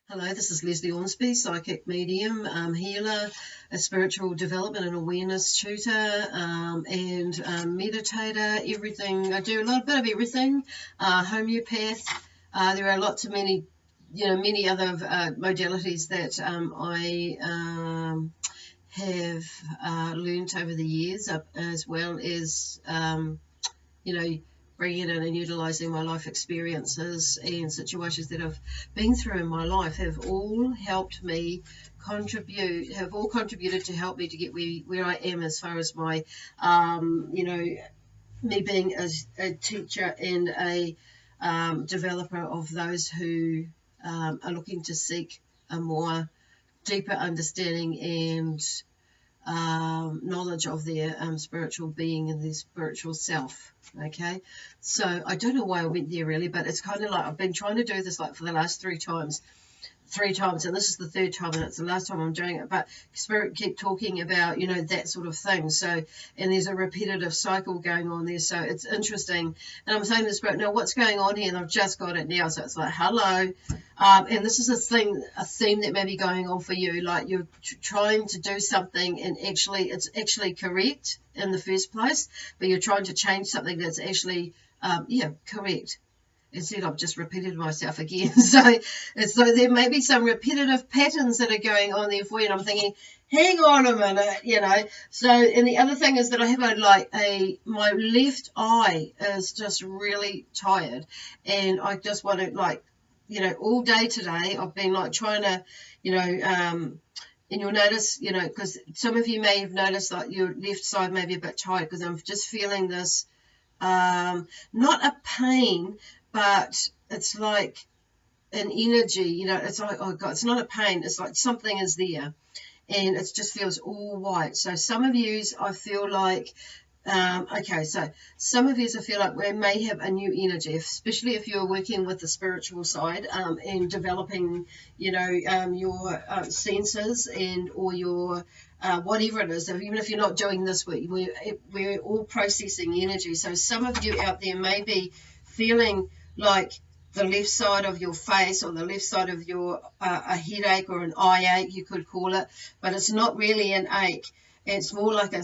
Hello, this is Lesley Ormsby, psychic medium, healer, a spiritual development and awareness tutor, and meditator, everything. I do a bit of everything, homeopath. There are lots of many other modalities that I have learnt over the years, as well as you know, bringing in and utilizing my life experiences and situations that I've been through in my life have all helped me have all contributed to help me to get where I am as far as my, me being a teacher and a developer of those who are looking to seek a more deeper understanding and knowledge of their spiritual being and their spiritual self. Okay, so I don't know why I went there really, but it's kind of like I've been trying to do this like for the last three times, and this is the third time, and it's the last time I'm doing it. But Spirit keep talking about, that sort of thing. So, and there's a repetitive cycle going on there. So it's interesting. And I'm saying to Spirit, now what's going on here? And I've just got it now. So it's like, hello. And this is a theme that may be going on for you. Like you're trying to do something, and it's actually correct in the first place, but you're trying to change something that's actually, correct. Instead, I've just repeated myself again. So there may be some repetitive patterns that are going on there for you. And I'm thinking, hang on a minute. So, and the other thing is that I have my left eye is just really tired. And I just want to all day today, I've been trying to, and you'll notice, because some of you may have noticed that your left side may be a bit tired because I'm just feeling this, not a pain, but it's like an energy, it's like, oh God, it's not a pain. It's like something is there and it just feels all white. So some of yous, I feel like, so some of yous, I feel like we may have a new energy, especially if you're working with the spiritual side, and developing, your senses or your whatever it is. Even if you're not doing this, we're all processing energy. So some of you out there may be feeling like the left side of your face or the left side of your a headache or an eye ache, you could call it, but it's not really an ache. It's more like a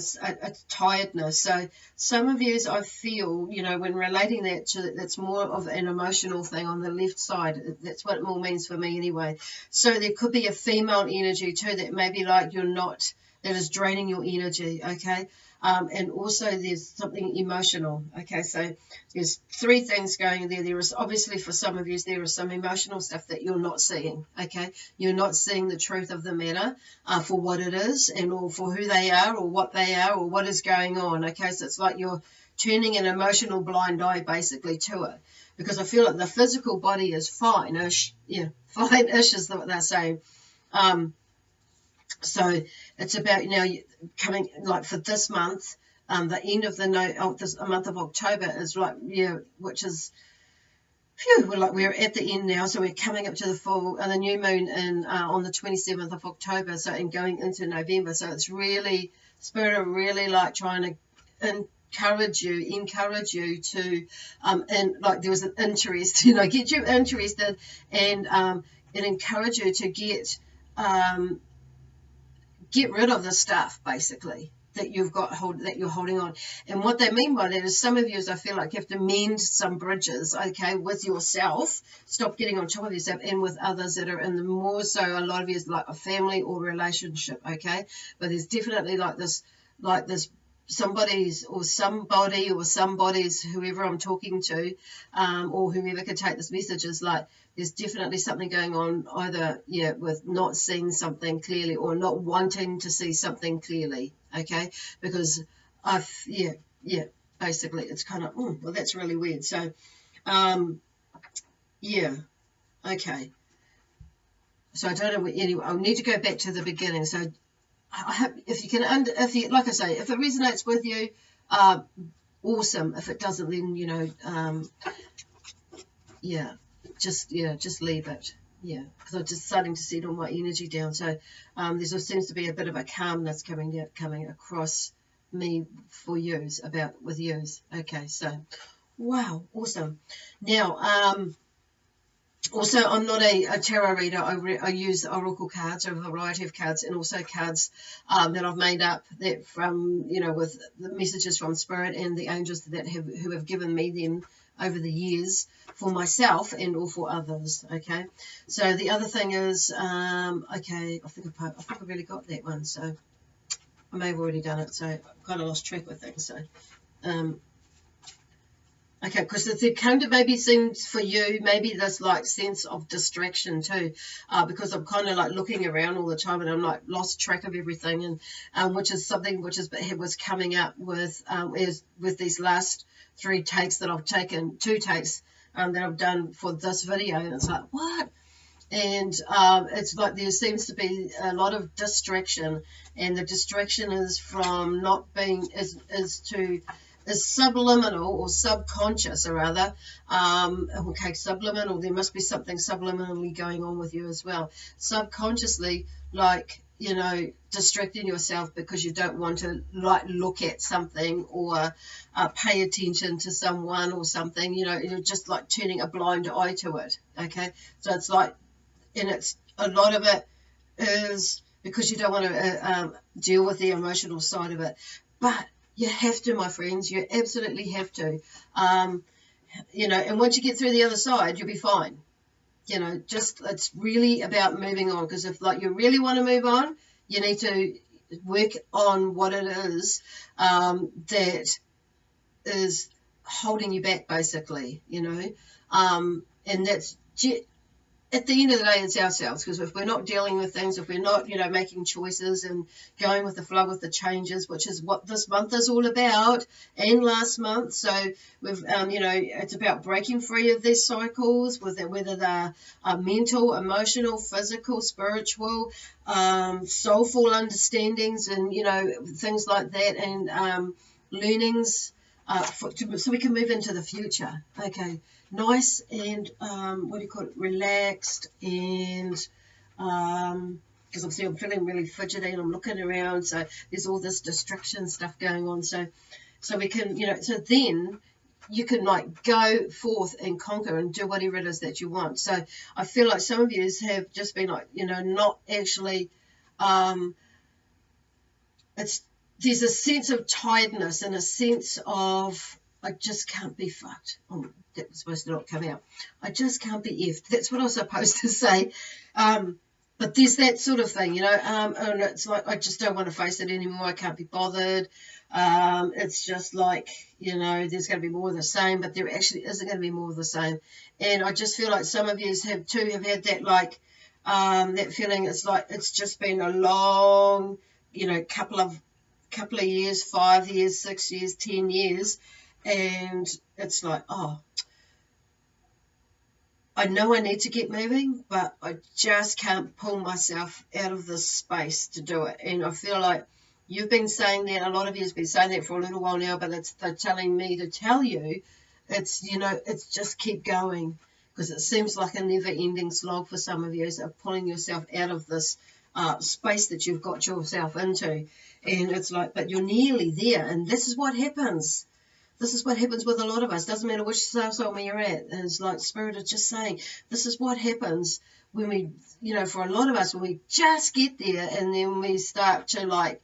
tiredness. So some of you, I feel, when relating that to that's more of an emotional thing on the left side. That's what it more means for me anyway. So there could be a female energy too that maybe like you're not, that is draining your energy, okay? And also there's something emotional, okay? So there's three things going there. There is obviously for some of you, there is some emotional stuff that you're not seeing, okay? You're not seeing the truth of the matter for what it is or for who they are or what they are or what is going on, okay? So it's like you're turning an emotional blind eye basically to it, because I feel like the physical body is fine-ish. Yeah, fine-ish is what they're saying. So it's about, coming like for this month, the end of this month of October is which is, phew, we're at the end now. So we're coming up to the full, the new moon on the 27th of October. So, and going into November. So it's really, Spirit are really like trying to encourage you to, and like there was an interest, get you interested and encourage you to get rid of the stuff basically that you're holding on. And what they mean by that is some of you, I feel like you have to mend some bridges, okay, with yourself. Stop getting on top of yourself and with others that are in the more so a lot of you is like a family or relationship, okay? But there's definitely like this somebody's whoever I'm talking to, or whoever could take this message is like there's definitely something going on either with not seeing something clearly or not wanting to see something clearly, okay? Because basically it's kind of well, that's really weird. So okay, so I don't know anyway, I'll need to go back to the beginning. So I hope if you like I say, if it resonates with you, awesome. If it doesn't, then just leave it. Yeah, because I'm just starting to settle my energy down. So there seems to be a bit of a calmness coming across me for yous with yous. Okay, so wow, awesome. Now Also, I'm not a tarot reader. I use oracle cards, a variety of cards, and also cards that I've made up that from, with the messages from Spirit and the angels that who have given me them over the years for myself and or for others. Okay, so the other thing is, okay, I think I've really got that one. So I may have already done it. So I've kind of lost track with things. So. Um, Okay, because it kind of maybe seems for you, maybe this like sense of distraction too, because I'm kind of like looking around all the time and I'm like lost track of everything, and which is something which was coming up with these last 3 takes that I've taken, 2 takes that I've done for this video, and it's like what? And it's like there seems to be a lot of distraction, and the distraction is from not being is subliminal or subconscious, or rather, okay, subliminal, there must be something subliminally going on with you as well, subconsciously, like, distracting yourself because you don't want to like look at something or pay attention to someone or something, you're just like turning a blind eye to it. Okay, so it's like, and it's a lot of it is because you don't want to deal with the emotional side of it, but you have to, my friends, you absolutely have to, and once you get through the other side, you'll be fine. Just it's really about moving on, because if like you really want to move on, you need to work on what it is that is holding you back, basically, and that's at the end of the day, it's ourselves, because if we're not dealing with things, if we're not, making choices and going with the flow with the changes, which is what this month is all about, and last month. So we've, it's about breaking free of these cycles, whether they're mental, emotional, physical, spiritual, soulful understandings, and, things like that, and learnings, so we can move into the future. Okay, nice and what do you call it? Relaxed, and because I'm feeling really fidgety and I'm looking around, so there's all this distraction stuff going on. So we can, so then you can like go forth and conquer and do whatever it is that you want. So I feel like some of you have just been like, not actually. There's a sense of tiredness and a sense of I just can't be fucked. Oh, that was supposed to not come out. I just can't be effed. That's what I was supposed to say. But there's that sort of thing, and it's like I just don't want to face it anymore. I can't be bothered. It's just like, there's going to be more of the same, but there actually isn't going to be more of the same. And I just feel like some of you have had that, like, that feeling. It's like it's just been a long, couple of years, 5 years, 6 years, 10 years, and it's like, oh, I know I need to get moving, but I just can't pull myself out of this space to do it. And I feel like you've been saying that, a lot of you have been saying that for a little while now, but they're telling me to tell you it's, it's just keep going, because it seems like a never-ending slog for some of you, so pulling yourself out of this space that you've got yourself into. And it's like, but you're nearly there, and this is what happens. This is what happens with a lot of us. Doesn't matter which soul you're at. It's like Spirit is just saying, this is what happens when we, for a lot of us, when we just get there, and then we start to like,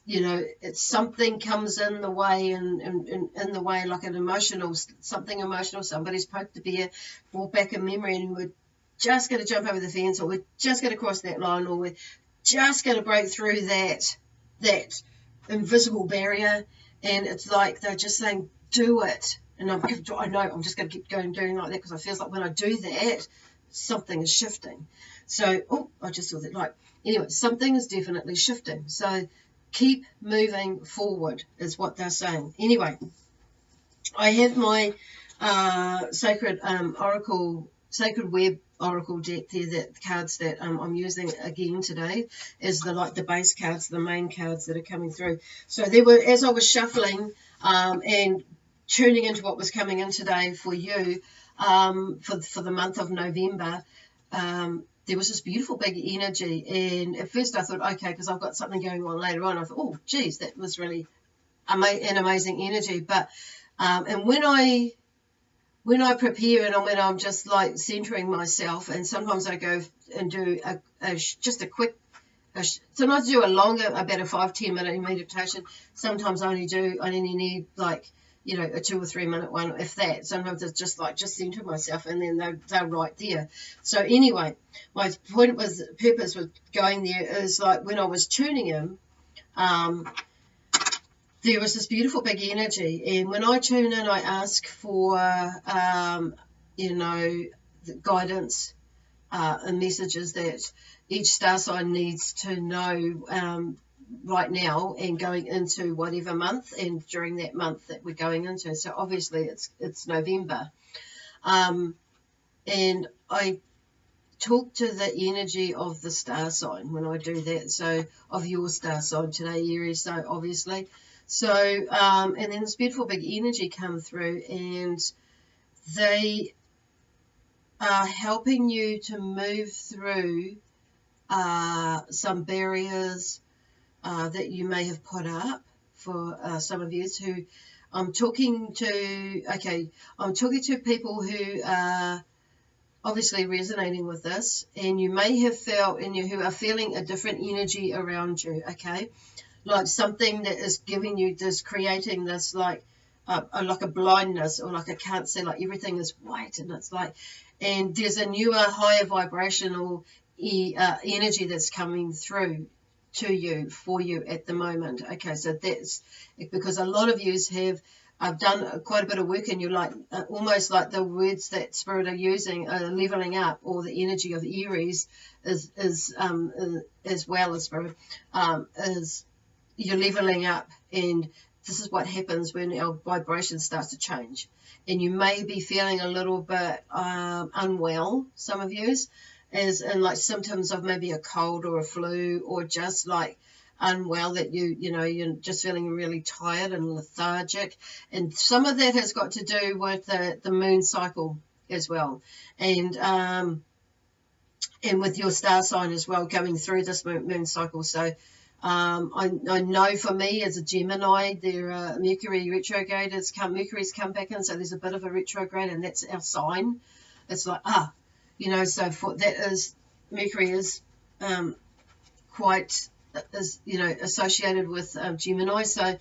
it's something comes in the way, and in the way, like something emotional. Somebody's poked the bear, brought back a memory, and we're just going to jump over the fence, or we're just going to cross that line, or we're just going to break through that invisible barrier. And it's like they're just saying, do it. And I know I'm just going to keep going doing like that, because I feel like when I do that, something is shifting. So, I just saw that light. Anyway, something is definitely shifting. So keep moving forward is what they're saying. Anyway, I have my sacred web oracle deck there, that cards that I'm using again today is the base cards, the main cards that are coming through. So there were, as I was shuffling and tuning into what was coming in today for you, for the month of November, there was this beautiful big energy. And at first I thought, okay, because I've got something going on later on, I thought, oh geez, that was really an amazing energy. But and when I when I prepare and when I'm just like centering myself, and sometimes I go and do just a quick, sometimes I do a longer, about a 5-10 minute meditation. Sometimes I only need like, you know, a 2 or 3 minute one, if that. Sometimes it's just like, just center myself, and then they're right there. So anyway, my purpose with going there is like when I was tuning in, um, there was this beautiful big energy, and when I tune in, I ask for, you know, the guidance and messages that each star sign needs to know right now, and going into whatever month, and during that month that we're going into. So obviously it's November, and I talk to the energy of the star sign when I do that. So of your star sign today, Aries. So obviously, so and then this beautiful big energy come through, and they are helping you to move through some barriers that you may have put up for some of you who I'm talking to. Okay, I'm talking to people who are obviously resonating with this, and you may have felt, and you who are feeling a different energy around you. Okay, like something that is giving you this, creating this like a blindness, or like I can't see, like everything is white, and it's like, and there's a newer, higher vibrational energy that's coming through to you, for you at the moment. Okay, so that's because a lot of you have I've done quite a bit of work, and you're like almost like the words that Spirit are using are leveling up, or the energy of Aries is as well as Spirit is, you're leveling up, and this is what happens when our vibration starts to change. And you may be feeling a little bit unwell, some of you, as in like symptoms of maybe a cold or a flu, or just like unwell, that you know, you're just feeling really tired and lethargic. And some of that has got to do with the moon cycle as well, and with your star sign as well, going through this moon cycle. So I know for me as a Gemini, there Mercury retrograde Mercury's come back in, so there's a bit of a retrograde, and that's our sign. It's like you know, so for that is Mercury is quite you know, associated with Gemini, so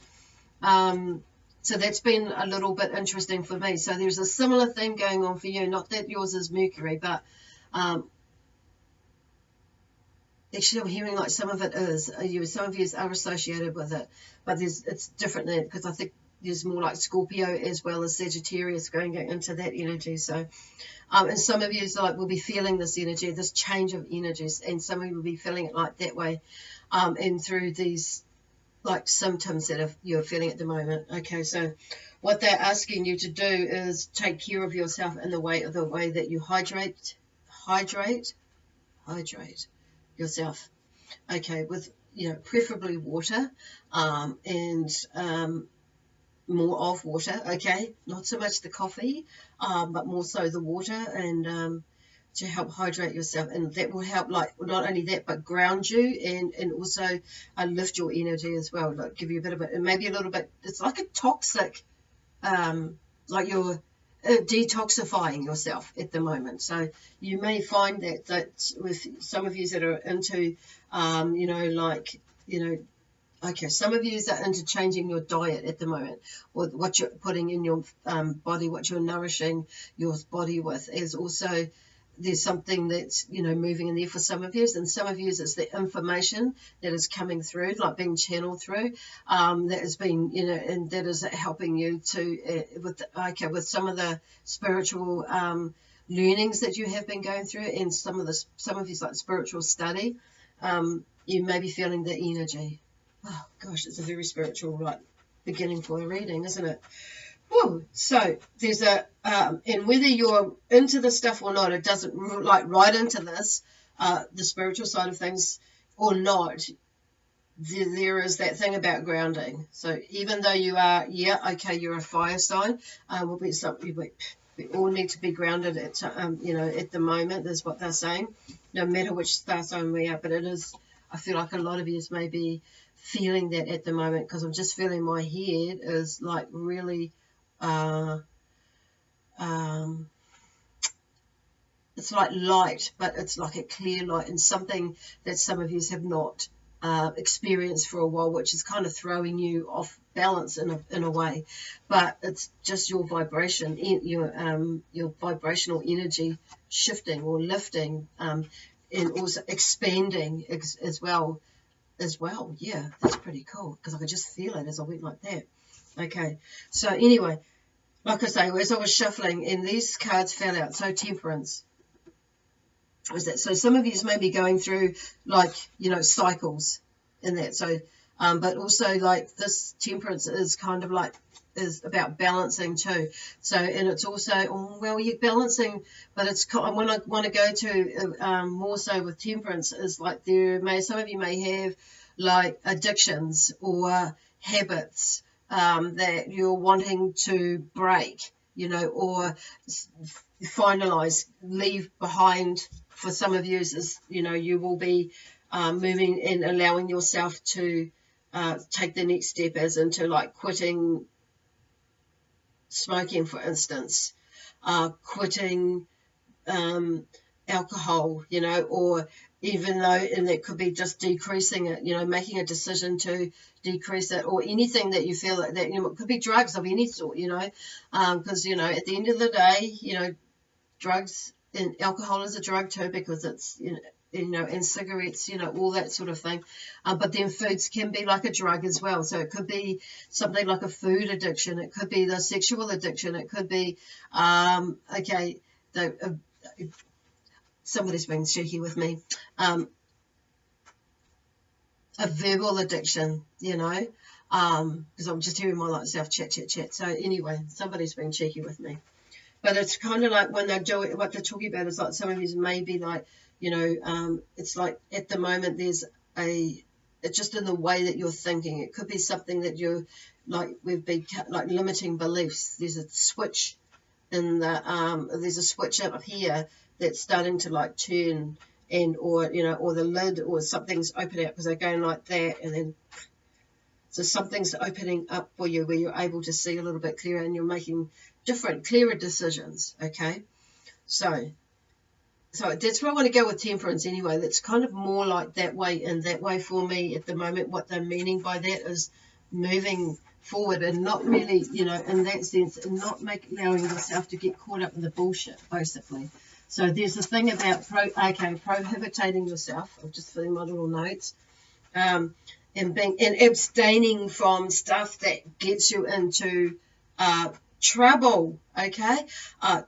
so that's been a little bit interesting for me. So there's a similar thing going on for you, not that yours is Mercury, but actually, I'm hearing like some of it is some of you are associated with it, but it's different there, because I think there's more like Scorpio as well as Sagittarius going into that energy. So, and some of you like will be feeling this energy, this change of energies, and some of you will be feeling it like that way, and through these like symptoms that you're feeling at the moment. Okay, so what they're asking you to do is take care of yourself in the way that you hydrate yourself. Okay, with, you know, preferably water, and more of water. Okay, not so much the coffee, but more so the water, and to help hydrate yourself, and that will help, like not only that, but ground you, and also lift your energy as well, like give you a bit of it, and maybe a little bit. It's like a toxic, like you're detoxifying yourself at the moment. So you may find that with some of you that are into, you know, like, you know, okay, some of you are into changing your diet at the moment, or what you're putting in your body, what you're nourishing your body with, is also, there's something that's, you know, moving in there for some of you, and some of you it's the information that is coming through, like being channeled through, that has been, you know, and that is helping you to with some of the spiritual learnings that you have been going through, and some of you like spiritual study. You may be feeling the energy. Oh gosh, it's a very spiritual beginning for a reading, isn't it? Woo. So there's and whether you're into this stuff or not, it doesn't like right into this, the spiritual side of things or not, there is that thing about grounding. So even though you are, you're a fire sign, will be something we all need to be grounded at, you know, at the moment, is what they're saying, no matter which star sign we are. But it is, I feel like a lot of you may be feeling that at the moment, because I'm just feeling my head is like really it's like light, but it's like a clear light, and something that some of you have not experienced for a while, which is kind of throwing you off balance in a way. But it's just your vibration, your vibrational energy shifting or lifting, and also expanding as well. Yeah, that's pretty cool, because I could just feel it as I went like that. Okay, so anyway, like I say, as I was shuffling, and these cards fell out. So Temperance was that. So some of you may be going through, like, cycles in that. So, but also, like, this Temperance is kind of like, is about balancing too. So, and it's also, well, you're balancing, but it's, when I want to go to more so with Temperance, is like some of you may have like addictions or habits that you're wanting to break, or finalize, leave behind. For some of you, is, you will be moving and allowing yourself to take the next step, as into like quitting smoking, for instance, quitting alcohol, or even though, and that could be just decreasing it, making a decision to decrease it, or anything that you feel that, it could be drugs of any sort, because, at the end of the day, drugs and alcohol is a drug too, because it's, and cigarettes, all that sort of thing. But then foods can be like a drug as well. So it could be something like a food addiction. It could be the sexual addiction. It could be, somebody's being cheeky with me, a verbal addiction, because I'm just hearing my self chat. So anyway, somebody's being cheeky with me. But it's kind of like when they're doing, what they're talking about is like, some of you may be like, it's like at the moment there's it's just in the way that you're thinking. It could be something that you're like, we've been like limiting beliefs. There's a switch there's a switch up here that's starting to like turn, and or the lid or something's opening up, because they're going like that, and then so something's opening up for you where you're able to see a little bit clearer, and you're making different, clearer decisions. Okay, so that's where I want to go with Temperance anyway. That's kind of more like that way, and that way for me at the moment. What they're meaning by that is moving forward, and not really, in that sense, and not allowing yourself to get caught up in the bullshit, basically. So there's the thing about prohibiting yourself. I'm just filling my little notes. And abstaining from stuff that gets you into trouble. Okay,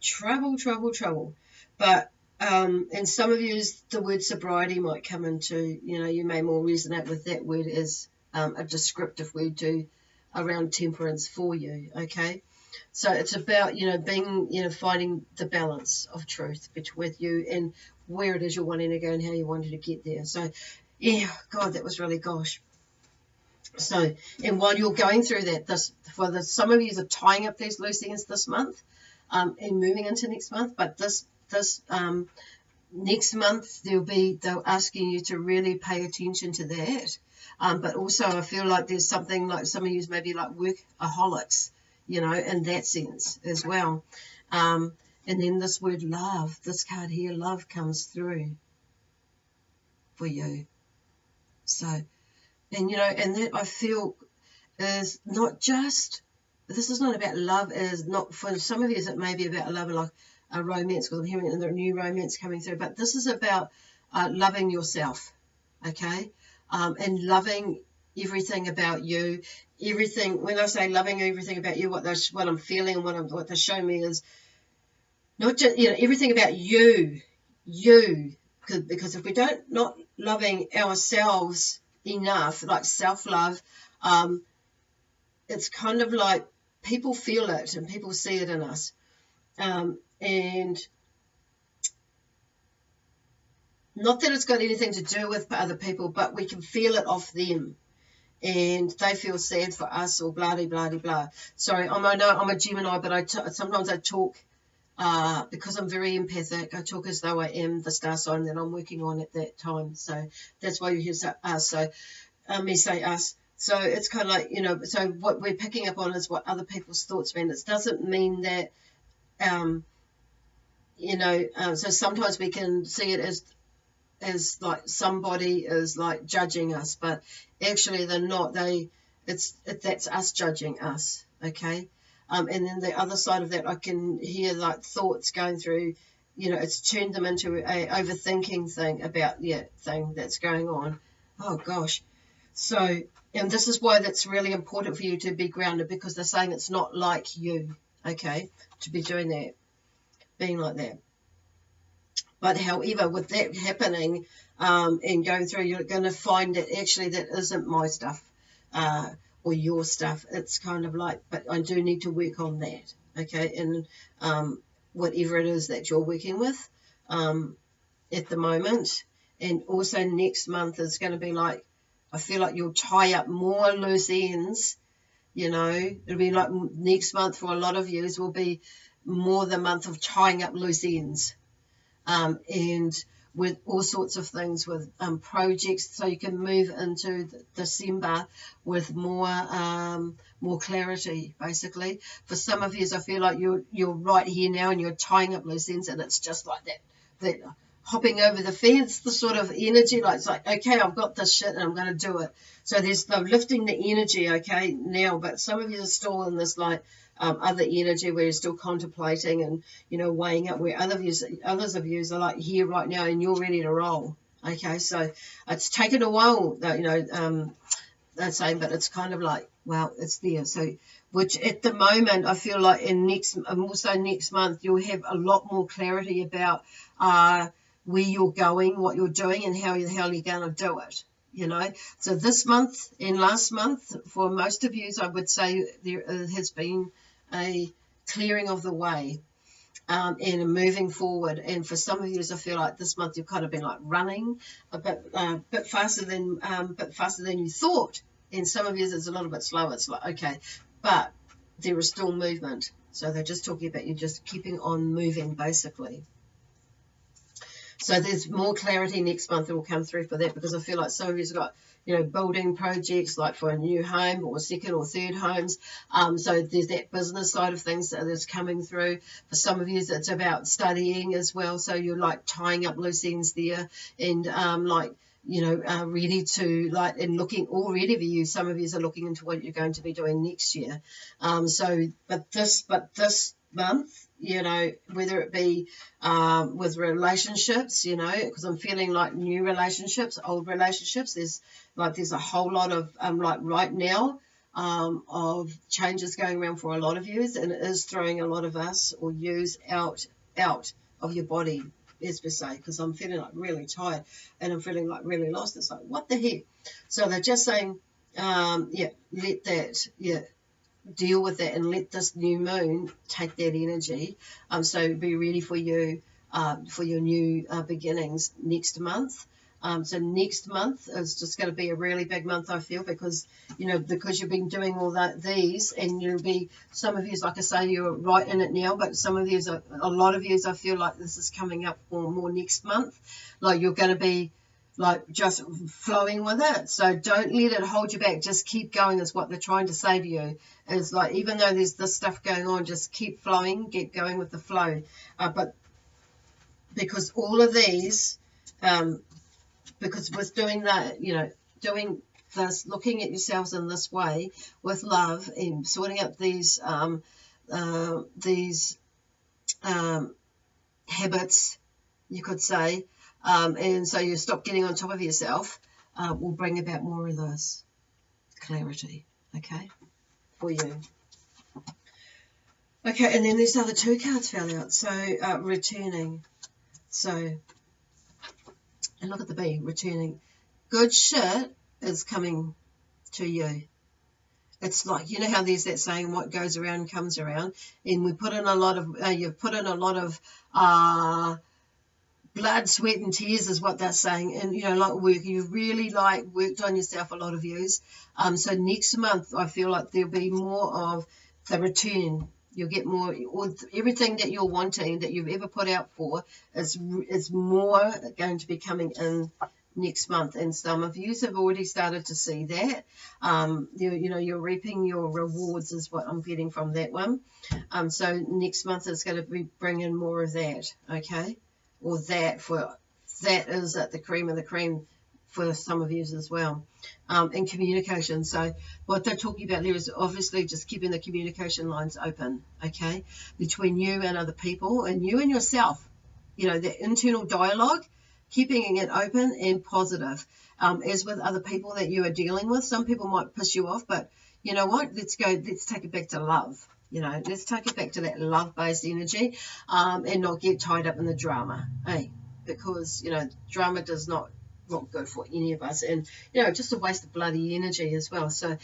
trouble. But and some of you, the word sobriety might come into, you may more resonate with that word as a descriptive word too around Temperance for you. Okay, so it's about being, finding the balance of truth with you, and where it is you're wanting to go and how you wanted to get there. So yeah, God, that was really gosh. So, and while you're going through that, some of you are tying up these loose ends this month, and moving into next month. But this next month, they're asking you to really pay attention to that. But also, I feel like there's something like some of you maybe like workaholics, in that sense as well. And then this word love, this card here, love, comes through for you. So, and and that I feel is not just, this is not about love, is not, for some of you it may be about love like a romance, because I'm hearing the new romance coming through, but this is about loving yourself, okay, and loving everything about you, everything. When I say loving everything about you, what I'm feeling and what they're showing me is not just, everything about you, because if we don't, not loving ourselves enough, like self-love, it's kind of like people feel it and people see it in us, and not that it's got anything to do with other people, but we can feel it off them, and they feel sad for us, or blah blah blah blah. Sorry, I'm a Gemini, but sometimes I talk because I'm very empathic. I talk as though I am the star sign that I'm working on at that time. So that's why you hear us. So me say us. So it's kind of like, so what we're picking up on is what other people's thoughts mean. It doesn't mean that you know, so sometimes we can see it as like somebody is like judging us, but actually they're not. That's us judging us, okay? And then the other side of that, I can hear like thoughts going through, you know, it's turned them into a overthinking thing about thing that's going on. Oh gosh. So, and this is why that's really important for you to be grounded, because they're saying it's not like you, okay, to be doing that, being like that. But however, with that happening and going through, you're going to find that actually that isn't my stuff or your stuff. It's kind of like, but I do need to work on that, okay? And whatever it is that you're working with at the moment. And also next month is going to be like, I feel like you'll tie up more loose ends, you know. It'll be like next month for a lot of you will be more the month of tying up loose ends. And with all sorts of things, with projects, so you can move into December with more clarity, basically. For some of you, I feel like you're right here now and you're tying up loose ends, and it's just like that hopping over the fence, the sort of energy, like it's like, okay, I've got this shit and I'm going to do it. So there's the lifting the energy, okay, now, but some of you are still in this like other energy where you're still contemplating and, you know, weighing up, where others of you are like here right now and you're ready to roll, okay? So it's taken a while, you know, that's saying, but it's kind of like, well, it's there. So, which at the moment, I feel like also next month, you'll have a lot more clarity about where you're going, what you're doing, and how the hell you're going to do it, you know. So this month and last month, for most of you, I would say there has been a clearing of the way and moving forward. And for some of you, I feel like this month you've kind of been like running a bit faster than you thought. And some of you it's a little bit slower. It's like, okay, but there is still movement. So they're just talking about you just keeping on moving, basically. So there's more clarity next month that will come through for that, because I feel like some of you've got, you know, building projects like for a new home or second or third homes. So there's that business side of things that's coming through. For some of you, it's about studying as well. So you're like tying up loose ends there and like, you know, ready to like, and looking already for you. Some of you are looking into what you're going to be doing next year. But this month, you know, whether it be with relationships, you know, because I'm feeling like new relationships, old relationships, there's a whole lot of like right now of changes going around for a lot of yous, and it is throwing a lot of us or yous out of your body, as we say, because I'm feeling like really tired and I'm feeling like really lost. It's like, what the heck? So they're just saying, let that, deal with that and let this new moon take that energy. So be ready for you for your new beginnings next month. So next month is just going to be a really big month, I feel, because, you know, because you've been doing all these, and you'll be, some of you, like I say, you're right in it now, but some of you, a lot of you, I feel like this is coming up more next month. Like you're going to be like just flowing with it. So don't let it hold you back. Just keep going is what they're trying to say to you. It's like, even though there's this stuff going on, just keep flowing, get going with the flow. But because all of these, because with doing that, you know, doing this, looking at yourselves in this way with love and sorting out these habits, you could say, and so you stop getting on top of yourself, will bring about more of this clarity, okay, for you. Okay, and then these other two cards fell out. So returning. So, and look at the bee, returning. Good shit is coming to you. It's like, you know how there's that saying, what goes around comes around, and we put in a lot of, you've put in a lot of blood, sweat and tears is what they're saying, and, you know, like work, you've really like worked on yourself, a lot of yous. So next month I feel like there'll be more of the return. You'll get more, or everything that you're wanting, that you've ever put out for, is more going to be coming in next month, and some of you have already started to see that. You know, you're reaping your rewards is what I'm getting from that one. So next month is going to be bringing more of that, okay? Or that is at the cream of the cream for some of you as well. And communication. So what they're talking about there is obviously just keeping the communication lines open, okay, between you and other people and you and yourself. You know, the internal dialogue, keeping it open and positive. As with other people that you are dealing with, some people might piss you off, but you know what? Let's take it back to love. You know, let's take it back to that love-based energy, and not get tied up in the drama, because, you know, drama does not good for any of us, and, you know, just a waste of bloody energy as well. So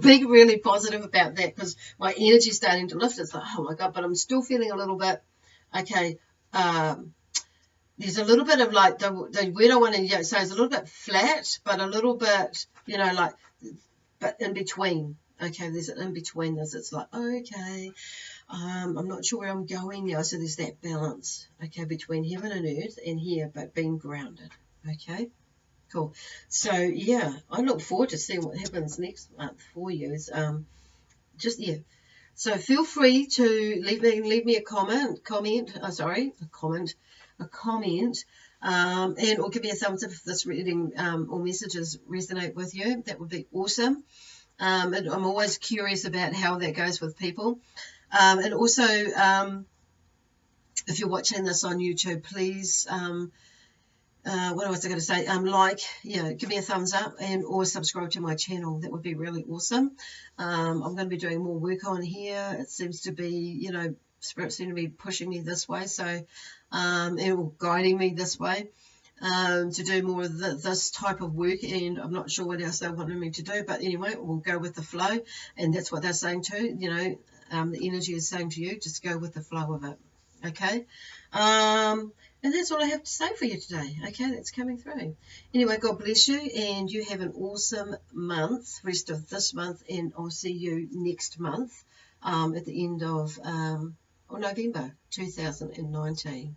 being really positive about that, because my energy is starting to lift. It's like, oh my God, but I'm still feeling a little bit, okay, there's a little bit of like the word I want to say is a little bit flat, but a little bit, you know, like, but in between. Okay, there's an in between this. It's like, okay, I'm not sure where I'm going now. So there's that balance, okay, between heaven and earth and here, but being grounded. Okay, cool. So yeah, I look forward to seeing what happens next month for you. Just yeah. So feel free to leave me a comment, and or give me a thumbs up if this reading or messages resonate with you. That would be awesome. And I'm always curious about how that goes with people. And also, if you're watching this on YouTube, please, what was I going to say? Give me a thumbs up and or subscribe to my channel. That would be really awesome. I'm going to be doing more work on here. It seems to be, you know, Spirit seem to be pushing me this way, so or guiding me this way. To do more of this type of work, and I'm not sure what else they wanted me to do, but anyway, we'll go with the flow, and that's what they're saying too. You know, the energy is saying to you, just go with the flow of it, okay? And that's all I have to say for you today, okay? That's coming through. Anyway, God bless you, and you have an awesome month, rest of this month, and I'll see you next month at the end of November 2019.